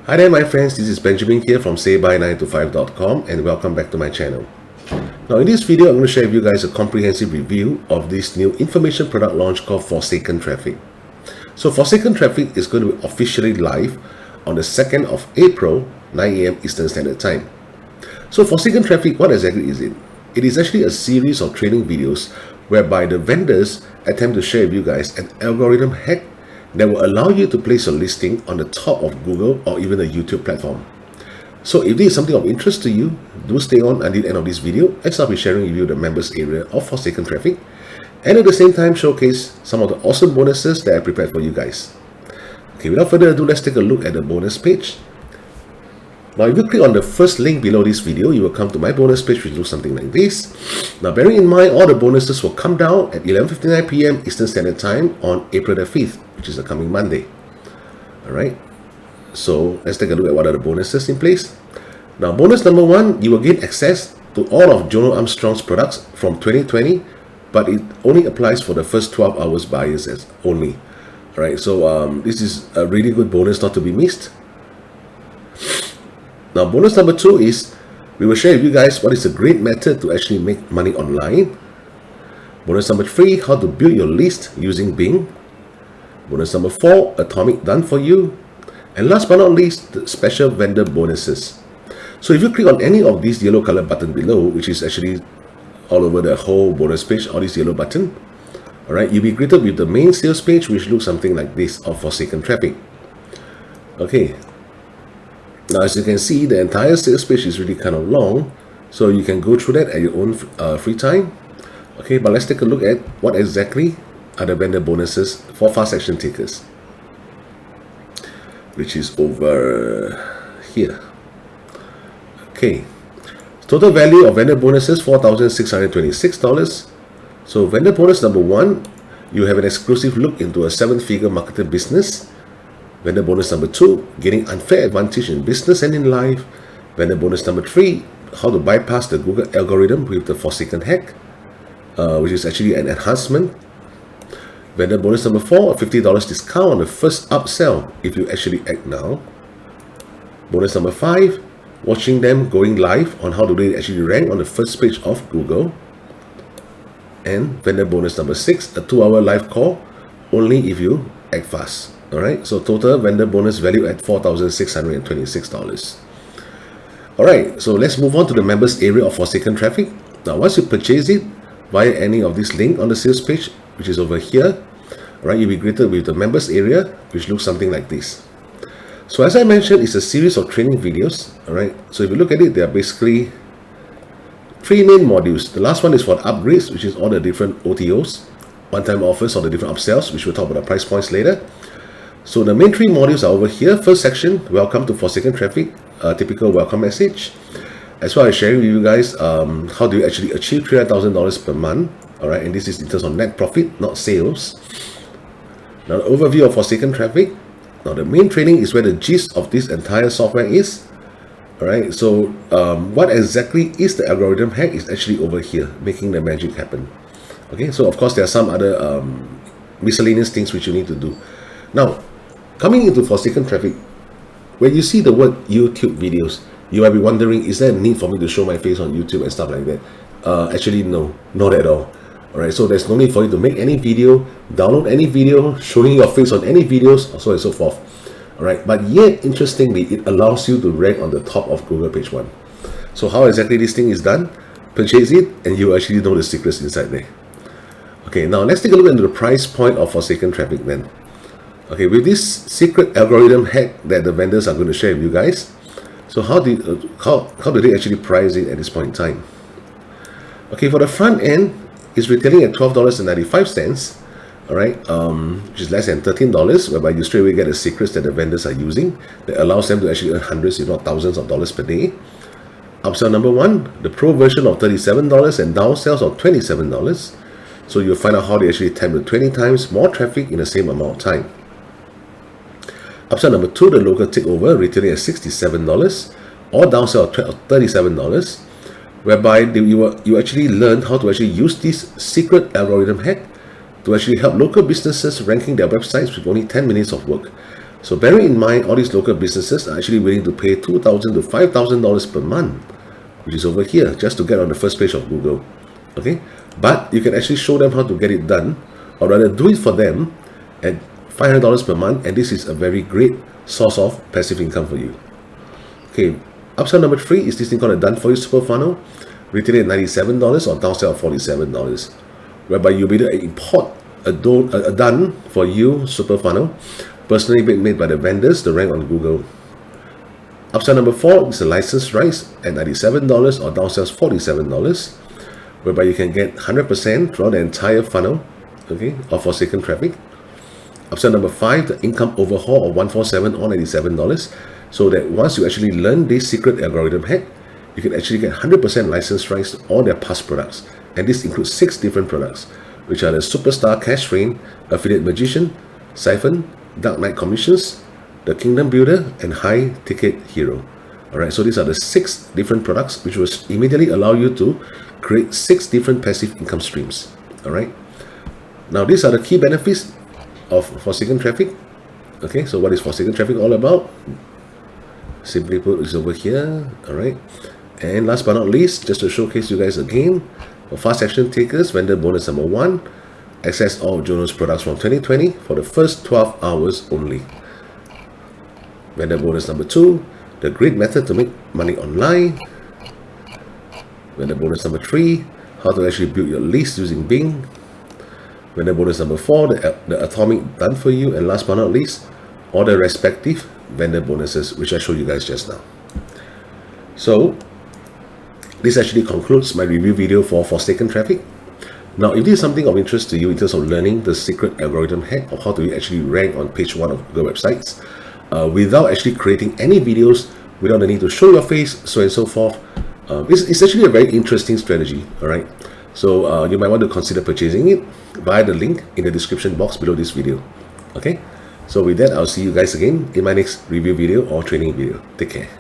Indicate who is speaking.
Speaker 1: Hi there my friends, this is Benjamin here from saybuy9to5.com and welcome back to my channel. Now in this video, I'm going to share with you guys a comprehensive review of this new information product launch called Forsaken Traffic. So Forsaken Traffic is going to be officially live on the 2nd of April, 9 AM Eastern Standard Time. So Forsaken Traffic, what exactly is it? It is actually a series of training videos whereby the vendors attempt to share with you guys an algorithm hack that will allow you to place your listing on the top of Google or even the YouTube platform. So if this is something of interest to you, do stay on until the end of this video as I'll be sharing with you the members area of Forsaken Traffic and at the same time showcase some of the awesome bonuses that I prepared for you guys. Okay, without further ado, let's take a look at the bonus page. Now if you click on the first link below this video, you will come to my bonus page, which looks something like this. Now bearing in mind, all the bonuses will come down at 11:59 PM Eastern Standard Time on April the 5th, which is the coming Monday. Alright, so let's take a look at what are the bonuses in place. Now bonus number 1, you will gain access to all of Jono Armstrong's products from 2020, but it only applies for the first 12 hours buyers only. Alright, so this is a really good bonus not to be missed. Now bonus number 2 is we will share with you guys what is a great method to actually make money online. Bonus number 3, how to build your list using Bing. Bonus number 4, Atomic done for you. And last but not least, the special vendor bonuses. So if you click on any of these yellow color button below, which is actually all over the whole bonus page, all this yellow button, alright, you'll be greeted with the main sales page, which looks something like this of Forsaken Traffic. Okay. Now as you can see, the entire sales page is really kind of long, so you can go through that at your own free time. Okay, but let's take a look at what exactly are the vendor bonuses for fast action takers, which is over here. Okay, total value of vendor bonuses $4,626. So vendor bonus number 1, you have an exclusive look into a 7-figure marketed business. Vendor bonus number 2, getting unfair advantage in business and in life. Vendor bonus number 3, how to bypass the Google algorithm with the Forsaken hack, which is actually an enhancement. Vendor bonus number 4, a $50 discount on the first upsell if you actually act now. Bonus number 5, watching them going live on how do they actually rank on the first page of Google. And vendor bonus number 6, a 2-hour live call only if you act fast. Alright, so total vendor bonus value at $4,626. Alright, so let's move on to the members area of Forsaken Traffic. Now once you purchase it via any of this link on the sales page, which is over here, alright, you'll be greeted with the members area, which looks something like this. So as I mentioned, it's a series of training videos. Alright, so if you look at it, there are basically 3 main modules. The last one is for upgrades, which is all the different OTOs, one-time offers, or the different upsells, which we'll talk about the price points later. So the main 3 modules are over here. First section, welcome to Forsaken Traffic, a typical welcome message, as well as sharing with you guys how do you actually achieve $300,000 per month. Alright, and this is in terms of net profit, not sales. Now the overview of Forsaken Traffic. Now the main training is where the gist of this entire software is. Alright, so what exactly is the algorithm hack is actually over here, making the magic happen. Okay, so of course there are some other miscellaneous things which you need to do. Now, coming into Forsaken Traffic, when you see the word YouTube videos, you might be wondering, is there a need for me to show my face on YouTube and stuff like that? Actually, no, not at all. Alright, so there's no need for you to make any video, download any video, showing your face on any videos, so on and so forth. Alright, but yet, interestingly, it allows you to rank on the top of Google page 1. So how exactly this thing is done? Purchase it, and you actually know the secrets inside there. Okay, now let's take a look into the price point of Forsaken Traffic then. Okay, with this secret algorithm hack that the vendors are going to share with you guys, so how do they actually price it at this point in time? Okay, for the front end, it's retailing at $12.95, alright, which is less than $13, whereby you straight away get the secrets that the vendors are using that allows them to actually earn hundreds, if not thousands of dollars per day. Upsell number 1, the pro version of $37 and downsells of $27. So you'll find out how they actually tap to 20 times more traffic in the same amount of time. Upsell number 2, the local takeover, retailing at $67, or downsell of $37, whereby you actually learn how to actually use this secret algorithm hack to actually help local businesses ranking their websites with only 10 minutes of work. So bearing in mind, all these local businesses are actually willing to pay $2,000 to $5,000 per month, which is over here, just to get on the first page of Google. Okay, but you can actually show them how to get it done, or rather do it for them at $500 per month, and this is a very great source of passive income for you. Okay, upsell number 3 is this thing called a done for you super funnel, retailing at $97 or downsell of $47, whereby you'll be able to import a done for you super funnel, personally made by the vendors, to rank on Google. Upsell number 4 is a license rights at $97 or downsells $47, whereby you can get 100% throughout the entire funnel, okay, of Forsaken traffic. Upsell number 5, the income overhaul of 147 or $97, so that once you actually learn this secret algorithm hack, you can actually get 100% license rights to all their past products, and this includes 6 different products, which are the Superstar Cash Train, Affiliate Magician, Siphon, Dark Knight Commissions, the Kingdom Builder, and High Ticket Hero. Alright, so these are the 6 different products which will immediately allow you to create 6 different passive income streams. Alright, now these are the key benefits of Forsaken traffic. Okay, so what is Forsaken traffic all about? Simply put, it's over here. Alright, and last but not least, just to showcase you guys again, for fast action takers, vendor bonus number 1, access all Jono's products from 2020 for the first 12 hours only. Vendor bonus number 2, the great method to make money online. Vendor bonus number 3, how to actually build your list using Bing. Vendor bonus number 4, the atomic done for you. And last but not least, all the respective vendor bonuses, which I showed you guys just now. So this actually concludes my review video for Forsaken traffic. Now, if this is something of interest to you in terms of learning the secret algorithm hack of how to actually rank on page 1 of Google websites, without actually creating any videos, without the need to show your face, so and so forth, it's actually a very interesting strategy. Alright, so you might want to consider purchasing it via the link in the description box below this video. Okay, so with that, I'll see you guys again in my next review video or training video. Take care.